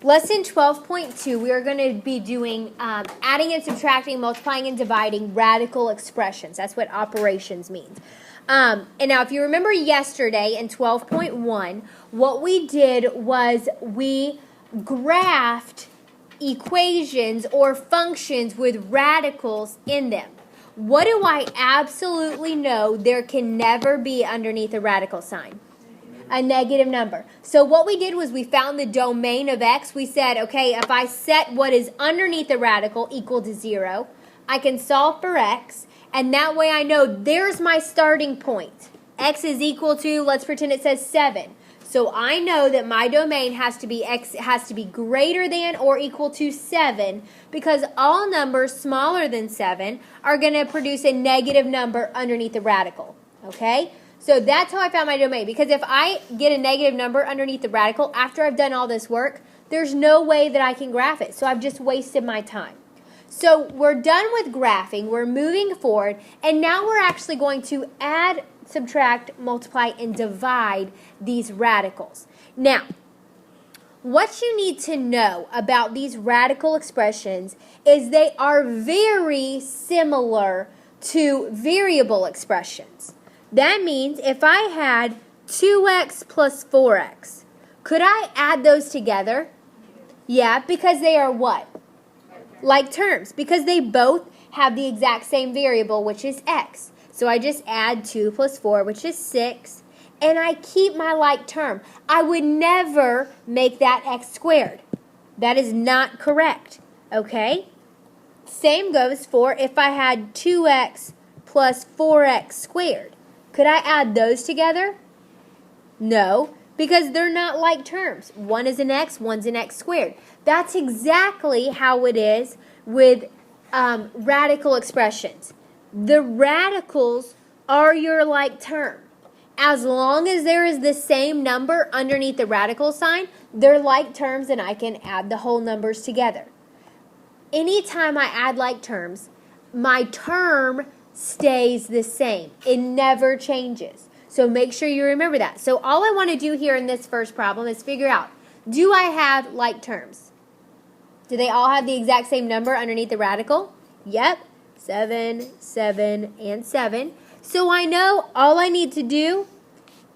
Lesson 12.2, we are going to be doing adding and subtracting, multiplying and dividing radical expressions. That's what operations means. And now if you remember yesterday in 12.1, what we did was we graphed equations or functions with radicals in them. What do I absolutely know there can never be underneath a radical sign? A negative number. So what we did was we found the domain of x. We said, okay, if I set what is underneath the radical equal to 0, I can solve for x, and that way I know there's my starting point. X is equal to, let's pretend it says 7. So I know that my domain has to be x has to be greater than or equal to 7, because all numbers smaller than 7 are going to produce a negative number underneath the radical. Okay? So that's how I found my domain, because if I get a negative number underneath the radical after I've done all this work, there's no way that I can graph it. So I've just wasted my time. So we're done with graphing. We're moving forward, and now we're actually going to add, subtract, multiply, and divide these radicals. Now, what you need to know about these radical expressions is they are very similar to variable expressions. That means if I had 2x plus 4x, could I add those together? Yeah, because they are what? Like terms. Because they both have the exact same variable, which is x. So I just add 2 plus 4, which is 6, and I keep my like term. I would never make that x squared. That is not correct, okay? Same goes for if I had 2x plus 4x squared. Could I add those together? No, because they're not like terms. One is an x, one's an x squared. That's exactly how it is with radical expressions. The radicals are your like term. As long as there is the same number underneath the radical sign, they're like terms, and I can add the whole numbers together. Anytime I add like terms, my term stays the same. It never changes. So make sure you remember that. So all I want to do here in this first problem is figure out, do I have like terms? Do they all have the exact same number underneath the radical? Yep. 7, 7, and 7. So I know all I need to do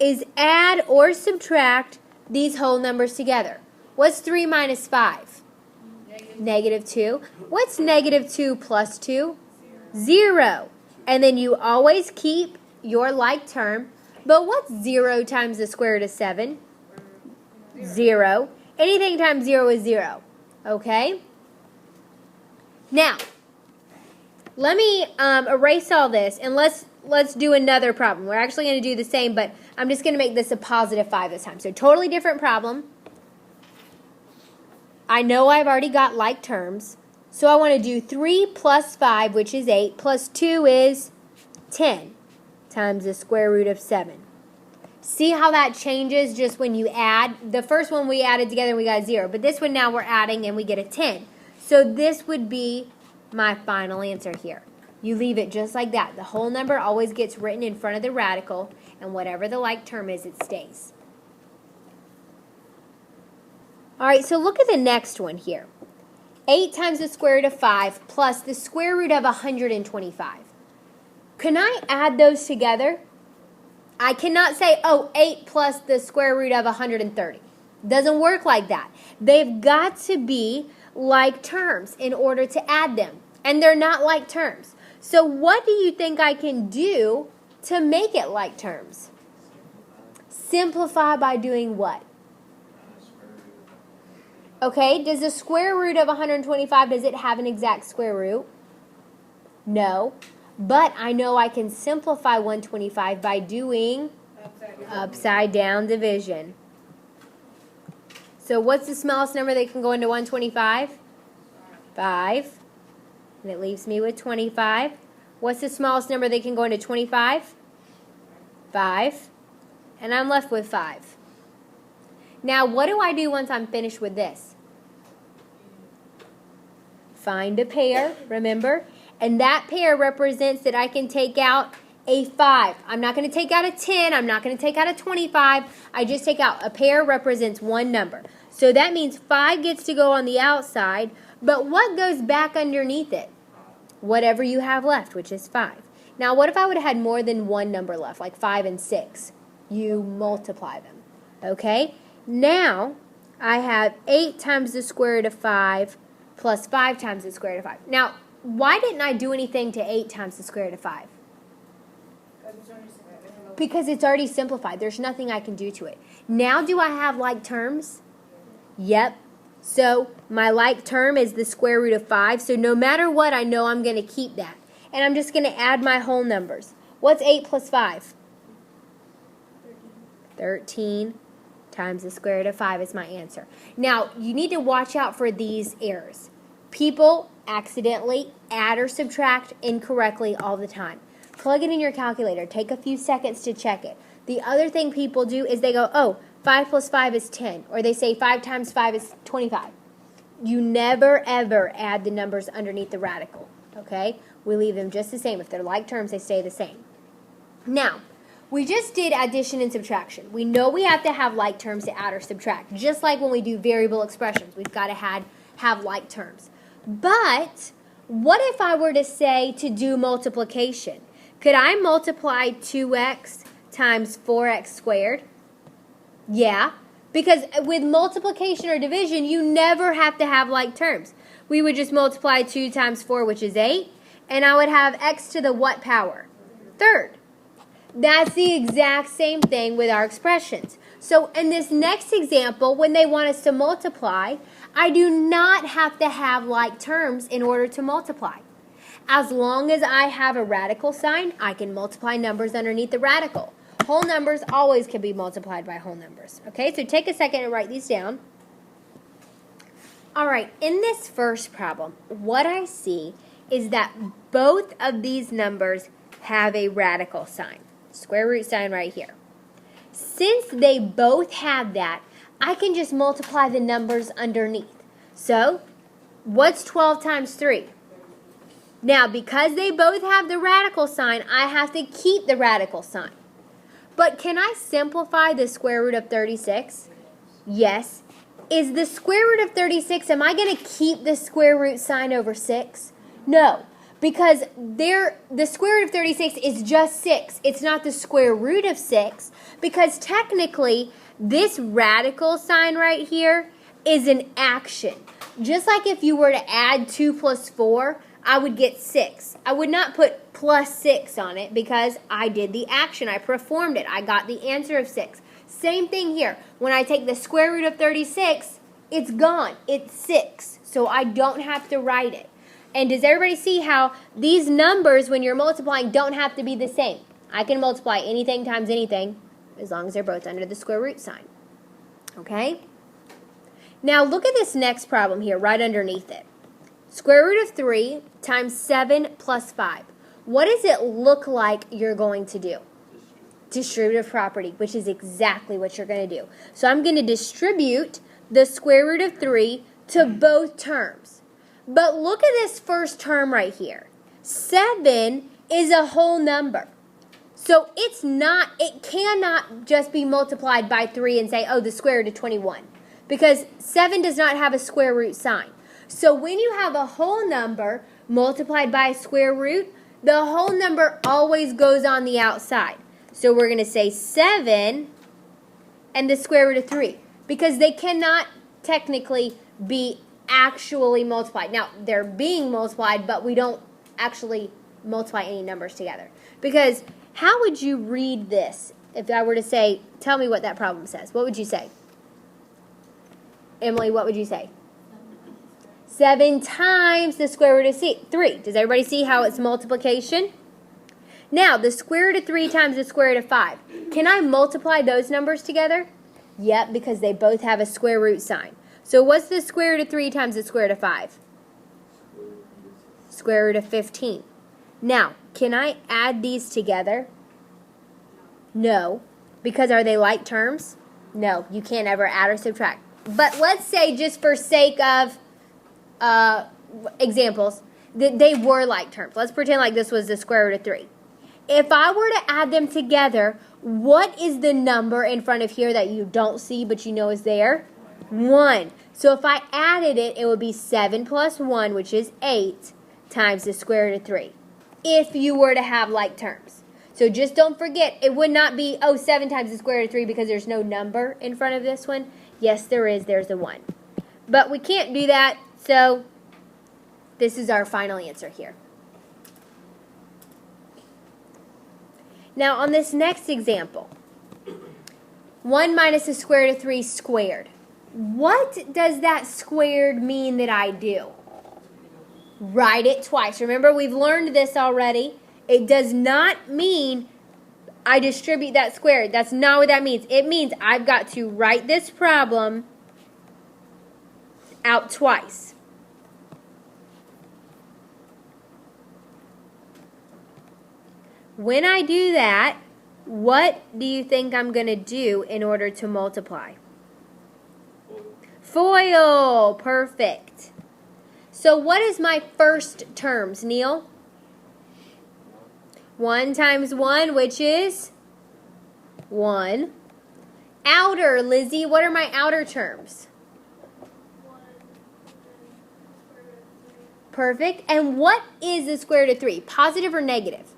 is add or subtract these whole numbers together. What's 3 minus 5? Negative 2. What's negative 2 plus 2? 0. And then you always keep your like term. But what's 0 times the square root of 7? 0. Anything times 0 is 0. Okay? Now, let me erase all this, and let's do another problem. We're actually going to do the same, but I'm just going to make this a positive 5 this time. So totally different problem. I know I've already got like terms. So I want to do 3 plus 5, which is 8, plus 2 is 10, times the square root of 7. See how that changes just when you add? The first one we added together and we got 0, but this one now we're adding and we get a 10. So this would be my final answer here. You leave it just like that. The whole number always gets written in front of the radical, and whatever the like term is, it stays. All right, so look at the next one here. 8 times the square root of 5 plus the square root of 125. Can I add those together? I cannot say, oh, 8 plus the square root of 130. Doesn't work like that. They've got to be like terms in order to add them. And they're not like terms. So what do you think I can do to make it like terms? Simplify by doing what? Okay, does the square root of 125, does it have an exact square root? No. But I know I can simplify 125 by doing upside down division. So what's the smallest number that can go into 125? 5. And it leaves me with 25. What's the smallest number that can go into 25? 5. And I'm left with 5. Now, what do I do once I'm finished with this? Find a pair, remember? And that pair represents that I can take out a 5. I'm not going to take out a 10. I'm not going to take out a 25. I just take out a pair represents one number. So that means 5 gets to go on the outside, but what goes back underneath it? Whatever you have left, which is 5. Now, what if I would have had more than one number left, like 5 and 6? You multiply them, okay? Now, I have 8 times the square root of 5 plus 5 times the square root of 5. Now, why didn't I do anything to 8 times the square root of 5? Because it's already simplified. There's nothing I can do to it. Now, do I have like terms? Yep. So, my like term is the square root of 5. So, no matter what, I know I'm going to keep that. And I'm just going to add my whole numbers. What's 8 plus 5? 13 times the square root of 5 is my answer. Now, you need to watch out for these errors. People accidentally add or subtract incorrectly all the time. Plug it in your calculator. Take a few seconds to check it. The other thing people do is they go, oh, 5 plus 5 is 10. Or they say 5 times 5 is 25. You never, ever add the numbers underneath the radical. Okay? We leave them just the same. If they're like terms, they stay the same. Now, we just did addition and subtraction. We know we have to have like terms to add or subtract. Just like when we do variable expressions, we've got to have like terms. But what if I were to say to do multiplication? Could I multiply 2x times 4x squared? Yeah, because with multiplication or division, you never have to have like terms. We would just multiply 2 times 4, which is 8, and I would have x to the what power? Third. That's the exact same thing with our expressions. So in this next example, when they want us to multiply, I do not have to have like terms in order to multiply. As long as I have a radical sign, I can multiply numbers underneath the radical. Whole numbers always can be multiplied by whole numbers. Okay, so take a second and write these down. All right, in this first problem, what I see is that both of these numbers have a radical sign. Square root sign right here. Since they both have that, I can just multiply the numbers underneath. So, what's 12 times 3? Now, because they both have the radical sign, I have to keep the radical sign. But can I simplify the square root of 36? Yes. Is the square root of 36, am I going to keep the square root sign over 6? No. Because the square root of 36 is just 6. It's not the square root of 6. Because technically, this radical sign right here is an action. Just like if you were to add 2 plus 4, I would get 6. I would not put plus 6 on it because I did the action. I performed it. I got the answer of 6. Same thing here. When I take the square root of 36, it's gone. It's 6. So I don't have to write it. And does everybody see how these numbers, when you're multiplying, don't have to be the same? I can multiply anything times anything as long as they're both under the square root sign. Okay? Now look at this next problem here, right underneath it. Square root of 3 times 7 plus 5. What does it look like you're going to do? Distributive property, which is exactly what you're going to do. So I'm going to distribute the square root of 3 to both terms. But look at this first term right here. 7 is a whole number. So it cannot just be multiplied by 3 and say, oh, the square root of 21. Because 7 does not have a square root sign. So when you have a whole number multiplied by a square root, the whole number always goes on the outside. So we're going to say 7 and the square root of 3. Because they cannot technically be actually multiplied. Now, they're being multiplied, but we don't actually multiply any numbers together. Because how would you read this if I were to say, tell me what that problem says? What would you say? Emily, what would you say? 7 times the square root of 3. Does everybody see how it's multiplication? Now, the square root of 3 times the square root of 5. Can I multiply those numbers together? Yep, because they both have a square root sign. So what's the square root of 3 times the square root of 5? Square root of 15. Now, can I add these together? No. Because are they like terms? No, you can't ever add or subtract. But let's say, just for sake of examples, that they were like terms. Let's pretend like this was the square root of 3. If I were to add them together, what is the number in front of here that you don't see but you know is there? 1. So if I added it, it would be 7 plus 1, which is 8, times the square root of 3. If you were to have like terms. So just don't forget, it would not be, 7 times the square root of 3 because there's no number in front of this one. Yes, there is. There's a 1. But we can't do that, so this is our final answer here. Now on this next example, 1 minus the square root of 3 squared. What does that squared mean that I do? Write it twice. Remember, we've learned this already. It does not mean I distribute that squared. That's not what that means. It means I've got to write this problem out twice. When I do that, what do you think I'm going to do in order to multiply? FOIL. Perfect. So what is my first terms, Neil? 1 times 1, which is 1. Outer, Lizzie, what are my outer terms? Perfect. And what is the square root of 3? Positive or negative?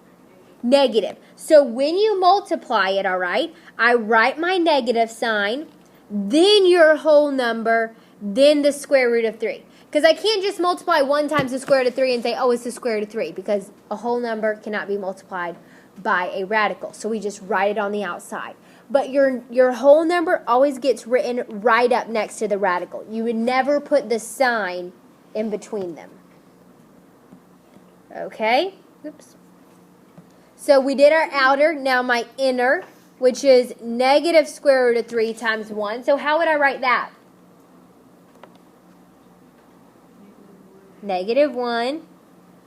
Negative. So when you multiply it, all right, I write my negative sign, then your whole number, then the square root of 3. Because I can't just multiply 1 times the square root of 3 and say, oh, it's the square root of 3, because a whole number cannot be multiplied by a radical. So we just write it on the outside. But your whole number always gets written right up next to the radical. You would never put the sign in between them. Okay? Oops. So we did our outer, now my inner, which is negative square root of 3 times 1. So how would I write that? Negative 1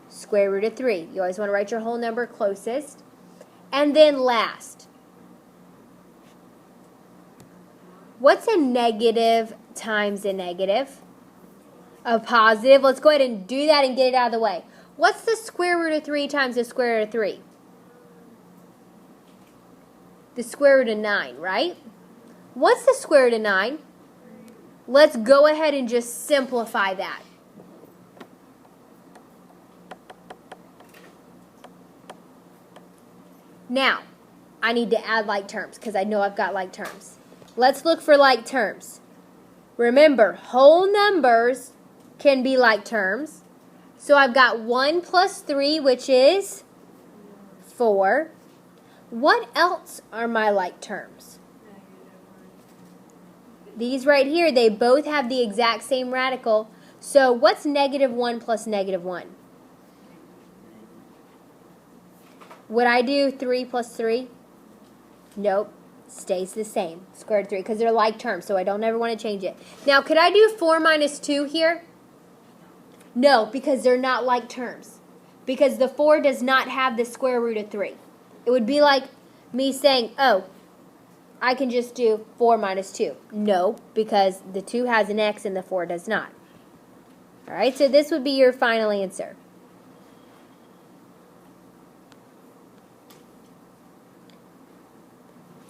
square root of 3. You always want to write your whole number closest. And then last. What's a negative times a negative? A positive. Let's go ahead and do that and get it out of the way. What's the square root of 3 times the square root of 3? The square root of 9, right? What's the square root of 9? Let's go ahead and just simplify that. Now, I need to add like terms because I know I've got like terms. Let's look for like terms. Remember, whole numbers can be like terms. So I've got 1 plus 3, which is 4. What else are my like terms? These right here, they both have the exact same radical. So what's negative 1 plus negative 1? Would I do 3 plus 3? Nope. Stays the same. Square root of 3 because they're like terms, so I don't ever want to change it. Now, could I do 4 minus 2 here? No, because they're not like terms. Because the 4 does not have the square root of 3. It would be like me saying, oh, I can just do 4 minus 2. No, because the 2 has an x and the 4 does not. All right, so this would be your final answer.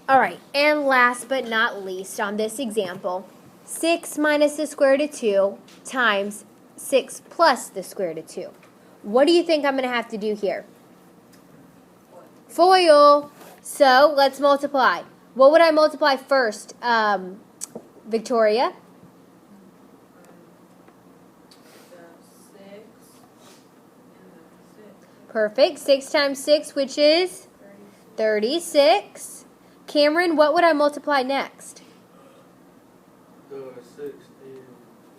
All right, and last but not least on this example, 6 minus the square root of 2 times 6 plus the square root of 2. What do you think I'm going to have to do here? FOIL. So let's multiply. What would I multiply first, Victoria? Perfect. 6 times 6, which is 36. Cameron, what would I multiply next? 6 and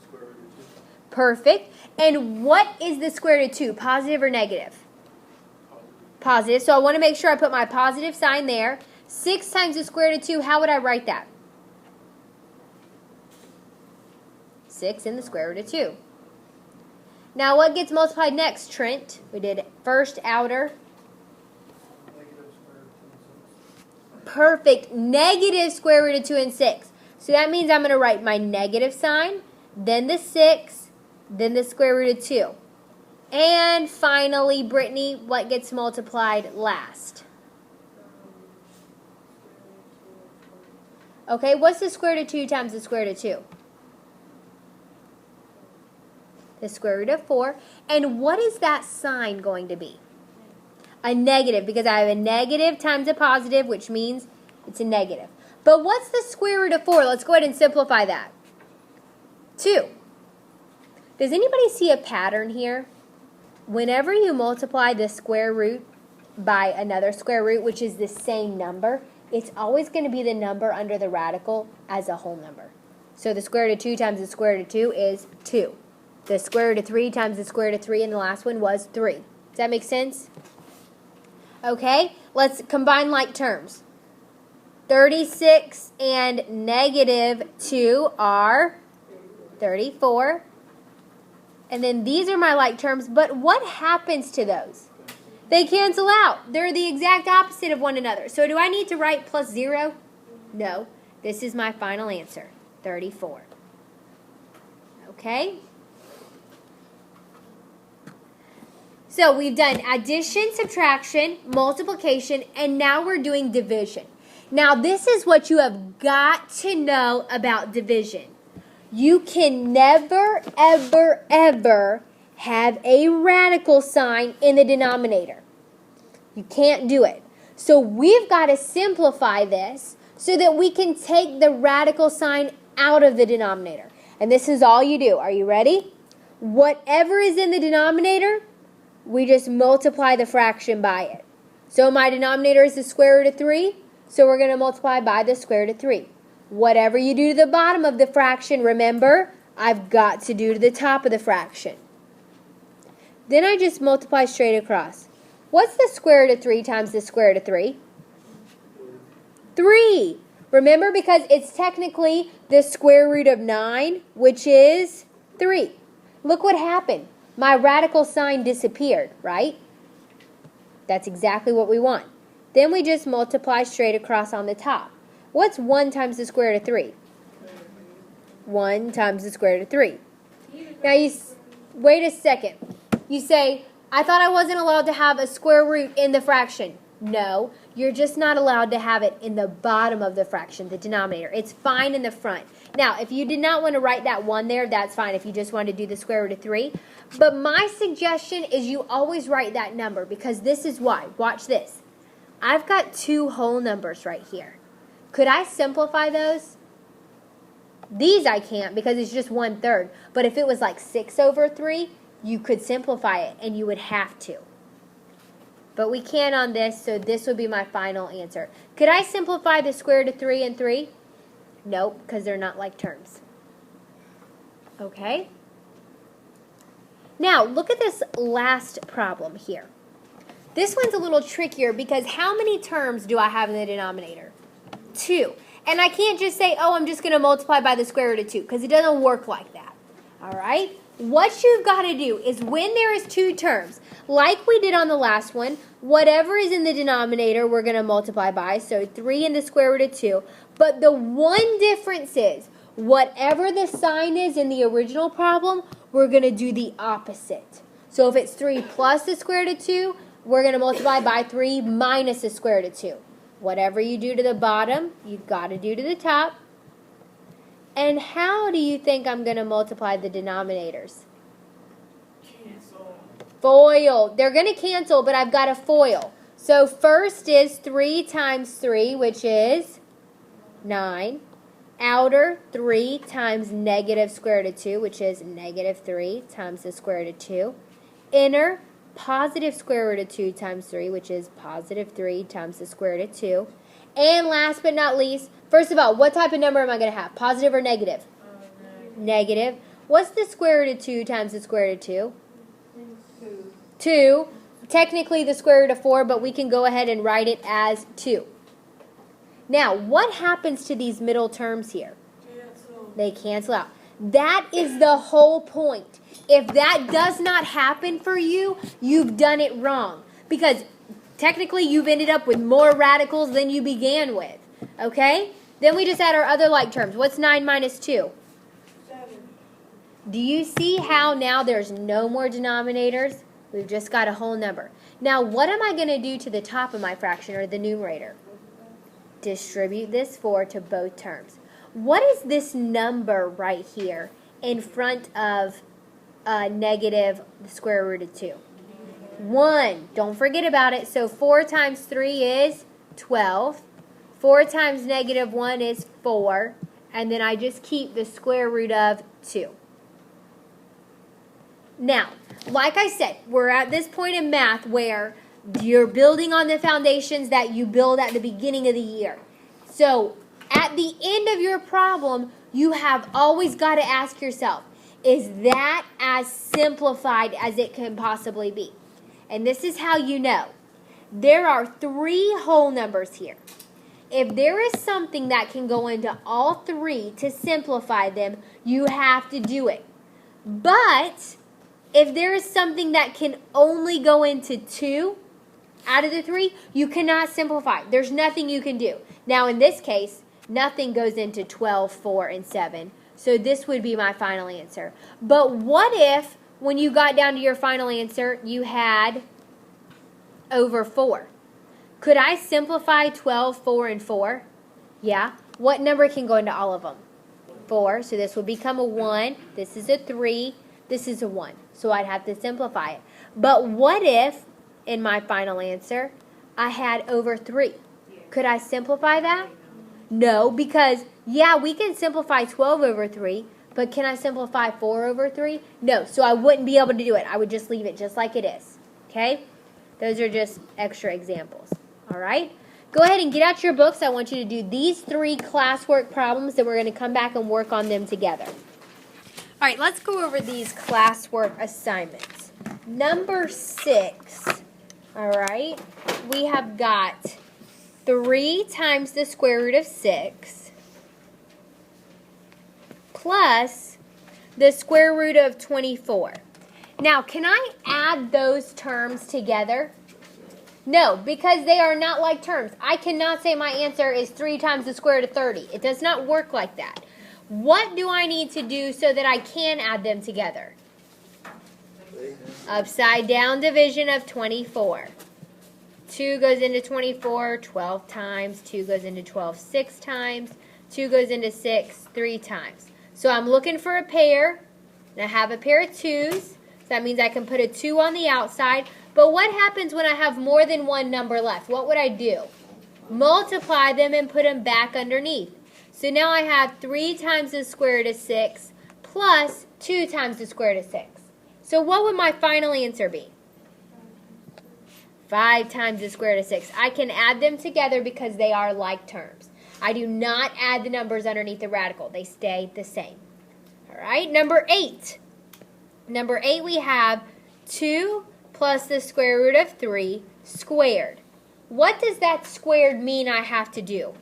square root of 2. Perfect. And what is the square root of 2? Positive or negative? Positive. So I want to make sure I put my positive sign there. 6 times the square root of 2, how would I write that? 6 in the square root of 2. Now what gets multiplied next, Trent? We did first outer. Perfect. Negative square root of 2 and 6. So that means I'm going to write my negative sign, then the 6, then the square root of 2. And finally, Brittany, what gets multiplied last? Okay, what's the square root of 2 times the square root of 2? the square root of 4. And what is that sign going to be? A negative, because I have a negative times a positive, which means it's a negative. But what's the square root of 4? Let's go ahead and simplify that. 2. Does anybody see a pattern here? Whenever you multiply the square root by another square root, which is the same number, it's always going to be the number under the radical as a whole number. So the square root of 2 times the square root of 2 is 2. The square root of 3 times the square root of 3, and the last one was 3. Does that make sense? Okay, let's combine like terms. 36 and negative 2 are 34. And then these are my like terms, but what happens to those? They cancel out. They're the exact opposite of one another. So do I need to write plus 0? No. This is my final answer, 34. Okay? So we've done addition, subtraction, multiplication, and now we're doing division. Now this is what you have got to know about division. You can never, ever, ever have a radical sign in the denominator. You can't do it. So we've got to simplify this so that we can take the radical sign out of the denominator. And this is all you do. Are you ready? Whatever is in the denominator, we just multiply the fraction by it. So my denominator is the square root of 3, so we're going to multiply by the square root of 3. Whatever you do to the bottom of the fraction, remember, I've got to do to the top of the fraction. Then I just multiply straight across. What's the square root of 3 times the square root of 3? 3. Remember, because it's technically the square root of 9, which is 3. Look what happened. My radical sign disappeared, right? That's exactly what we want. Then we just multiply straight across on the top. What's 1 times the square root of 3? 1 times the square root of 3. Now, wait a second. You say, I thought I wasn't allowed to have a square root in the fraction. No, you're just not allowed to have it in the bottom of the fraction, the denominator. It's fine in the front. Now, if you did not want to write that 1 there, that's fine if you just wanted to do the square root of 3. But my suggestion is you always write that number, because this is why. Watch this. I've got 2 whole numbers right here. Could I simplify those? These I can't because it's just 1/3. But if it was like 6 over 3, you could simplify it and you would have to. But we can't on this, so this would be my final answer. Could I simplify the square root of 3 and 3? Nope, because they're not like terms. Okay? Now, look at this last problem here. This one's a little trickier because how many terms do I have in the denominator? 2. And I can't just say, oh, I'm just going to multiply by the square root of 2, because it doesn't work like that. All right? What you've got to do is when there is 2 terms, like we did on the last one, whatever is in the denominator, we're going to multiply by. So 3 in the square root of 2. But the one difference is, whatever the sign is in the original problem, we're going to do the opposite. So if it's 3 plus the square root of 2, we're going to multiply by 3 minus the square root of 2. Whatever you do to the bottom, you've got to do to the top. And how do you think I'm going to multiply the denominators? Cancel. Foil. They're going to cancel, but I've got a foil. So first is 3 times 3, which is 9. Outer, 3 times negative square root of 2, which is negative 3 times the square root of 2. Inner, positive square root of 2 times 3, which is positive 3 times the square root of 2. And last but not least, first of all, what type of number am I going to have? Positive or negative? Negative. What's the square root of 2 times the square root of 2? 2. Technically the square root of 4, but we can go ahead and write it as 2. Now, what happens to these middle terms here? Cancel. They cancel out. That is the whole point. If that does not happen for you, you've done it wrong. Because technically you've ended up with more radicals than you began with. Okay? Then we just add our other like terms. What's 9 minus 2? 7. Do you see how now there's no more denominators? We've just got a whole number. Now, what am I going to do to the top of my fraction, or the numerator? Distribute this 4 to both terms. What is this number right here in front of negative the square root of 2. 1, don't forget about it. So 4 times 3 is 12. 4 times negative 1 is 4. And then I just keep the square root of 2. Now, like I said, we're at this point in math where you're building on the foundations that you build at the beginning of the year. So, at the end of your problem, you have always got to ask yourself, is that as simplified as it can possibly be? And this is how you know. There are 3 whole numbers here. If there is something that can go into all 3 to simplify them, you have to do it. But if there is something that can only go into 2 out of the 3, you cannot simplify. There's nothing you can do. Now, in this case, nothing goes into 12, 4, and 7. So this would be my final answer. But what if, when you got down to your final answer, you had over 4? Could I simplify 12, 4, and 4? Yeah. What number can go into all of them? 4. So this would become a 1. This is a 3. This is a 1. So I'd have to simplify it. But what if, in my final answer, I had over 3? Could I simplify that? No, because, yeah, we can simplify 12 over 3, but can I simplify 4 over 3? No, so I wouldn't be able to do it. I would just leave it just like it is, okay? Those are just extra examples, all right? Go ahead and get out your books. I want you to do these 3 classwork problems, and we're going to come back and work on them together. All right, let's go over these classwork assignments. Number 6, all right, we have got 3 times the square root of 6 plus the square root of 24. Now, can I add those terms together? No, because they are not like terms. I cannot say my answer is 3 times the square root of 30. It does not work like that. What do I need to do so that I can add them together? Upside down division of 24. 2 goes into 24 12 times. 2 goes into 12 6 times. 2 goes into 6 3 times. So I'm looking for a pair. And I have a pair of 2's. So that means I can put a 2 on the outside. But what happens when I have more than one number left? What would I do? Multiply them and put them back underneath. So now I have 3 times the square root of 6 plus 2 times the square root of 6. So what would my final answer be? 5 times the square root of 6. I can add them together because they are like terms. I do not add the numbers underneath the radical. They stay the same. All right, number 8. Number 8, we have 2 plus the square root of 3 squared. What does that squared mean I have to do?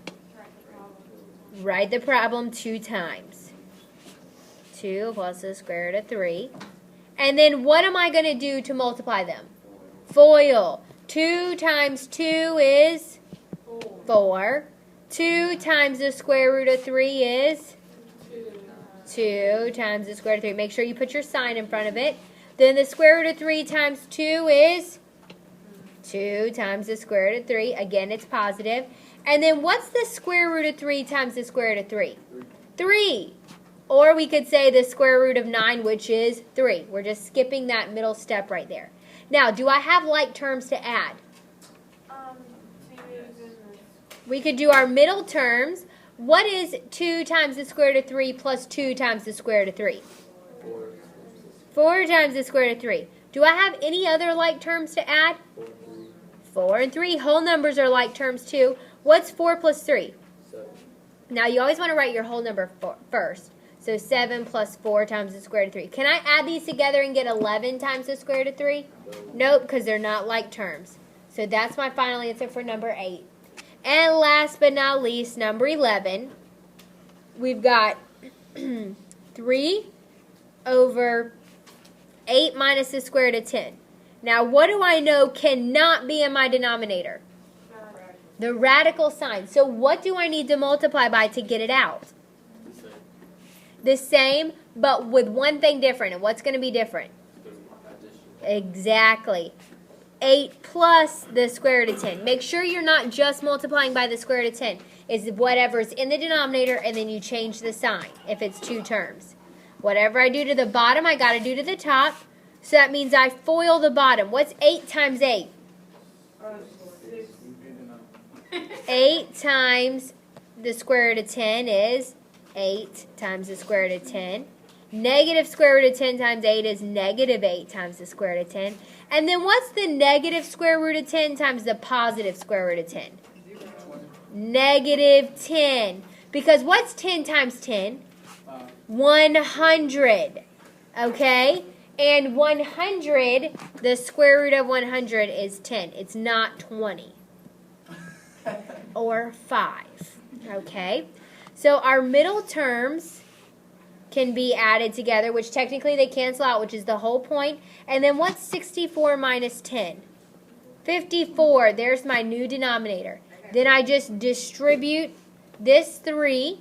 Write the problem 2 times. 2 plus the square root of 3. And then what am I going to do to multiply them? FOIL. 2 times 2 is 4. 2 times the square root of 3 is 2 times the square root of 3. Make sure you put your sign in front of it. Then the square root of 3 times 2 is 2 times the square root of 3. Again, it's positive. And then what's the square root of 3 times the square root of 3? 3. Or we could say the square root of 9, which is 3. We're just skipping that middle step right there. Now, do I have like terms to add? We could do our middle terms. What is 2 times the square root of 3 plus 2 times the square root of 3? 4 times the square root of 3. Do I have any other like terms to add? 4 and 3. Whole numbers are like terms too. What's 4 plus 3? 7. Now, you always want to write your whole number first. So 7 plus 4 times the square root of 3. Can I add these together and get 11 times the square root of 3? Nope, because they're not like terms. So that's my final answer for number 8. And last but not least, number 11. We've got 3 over 8 minus the square root of 10. Now, what do I know cannot be in my denominator? The radical sign. So what do I need to multiply by to get it out? The same, but with one thing different. And what's going to be different? Exactly. 8 plus the square root of 10. Make sure you're not just multiplying by the square root of 10. It's whatever's in the denominator, and then you change the sign if it's 2 terms. Whatever I do to the bottom, I got to do to the top. So that means I FOIL the bottom. What's 8 times 8? 6. 8 times the square root of 10 is 8 times the square root of 10. Negative square root of 10 times 8 is negative 8 times the square root of 10. And then what's the negative square root of 10 times the positive square root of 10? Negative 10. Because what's 10 times 10? 100. Okay? And 100, the square root of 100 is 10. It's not 20. Or 5. Okay? So our middle terms can be added together, which technically they cancel out, which is the whole point. And then what's 64 minus 10? 54. There's my new denominator. Then I just distribute this 3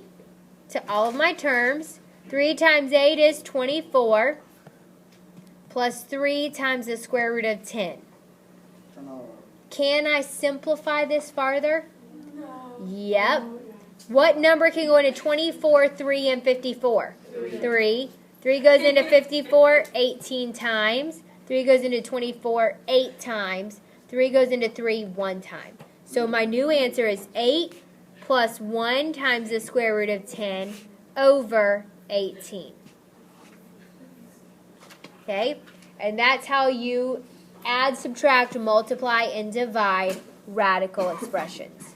to all of my terms. 3 times 8 is 24, plus 3 times the square root of 10. Can I simplify this farther? No. Yep. What number can go into 24, 3, and 54? 3. 3 goes into 54 18 times. 3 goes into 24 8 times. 3 goes into 3 1 time. So my new answer is 8 plus 1 times the square root of 10 over 18. Okay? And that's how you add, subtract, multiply, and divide radical expressions.